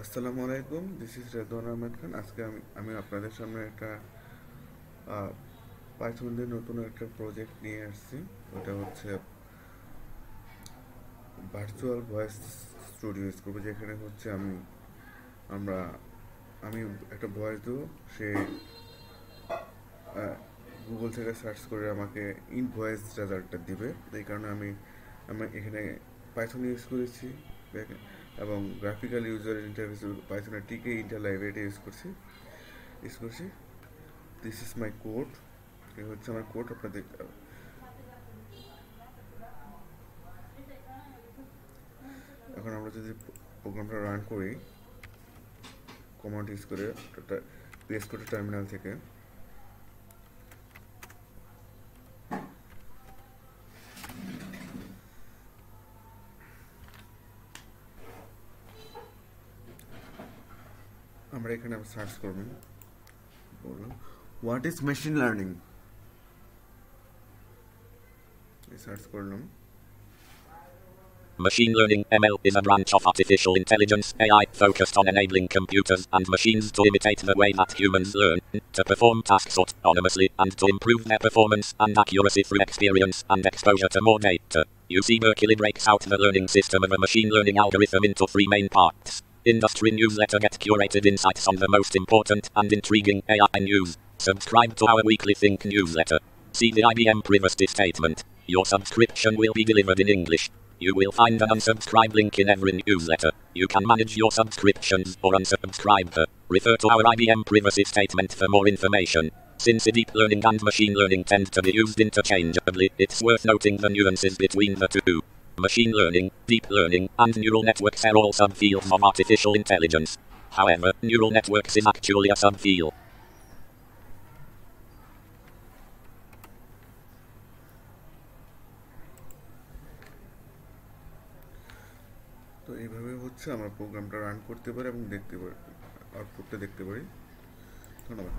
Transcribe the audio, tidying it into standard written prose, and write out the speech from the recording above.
আসসালামু আলাইকুম, this is Redwan Ahmed Khan. আজকে আমি আপনাদের সামনে একটা পাইথন দিয়ে নতুন একটা প্রজেক্ট নিয়ে আসছি। ওটা হচ্ছে ভার্চুয়াল ভয়েস স্টুডিও ইউজ করবো, যেখানে হচ্ছে আমরা আমি একটা ভয়েস দেবো, সে গুগল থেকে সার্চ করে আমাকে ইন ভয়েস রেজাল্টটা দিবে। এই কারণে আমি এখানে পাইথন ইউজ করেছি এবং গ্রাফিক্যাল ইউজার ইন্টারফেস পাইথনের টিকে ইন্টার লাইব্রেরিটা ইউজ করছি। This is my code. এই হচ্ছে আমার কোড। আপনাদের এখন আমরা যদি প্রোগ্রামটা রান করি কমান্ড ইউজ করে, পেস্ট করে টার্মিনাল থেকে, আমরা এখানে সার্চ করবেন, বললাম what is machine learning, search করলাম। Machine learning (ML) is a branch of artificial intelligence (AI) focused on enabling computers and machines to imitate the way that humans learn, to perform tasks autonomously, and to improve their performance and accuracy through experience and exposure to more data. UC Berkeley breaks out the learning system of a machine learning algorithm into three main parts. Industry newsletter: get curated insights on the most important and intriguing AI news. Subscribe to our weekly Think newsletter. See the IBM privacy statement. Your subscription will be delivered in English. You will find an unsubscribe link in every newsletter. You can manage your subscriptions or unsubscribe her. Refer to our IBM privacy statement for more information. Since deep learning and machine learning tend to be used interchangeably, it's worth noting the nuances between the two. Machine learning, deep learning, and neural networks are all subfields of artificial intelligence. However, neural networks is actually a subfield. তো এইভাবে হচ্ছে আমরা প্রোগ্রামটা run করতে পারি এবং দেখতে পারি, আউটপুটটা দেখতে পারি। ধন্যবাদ।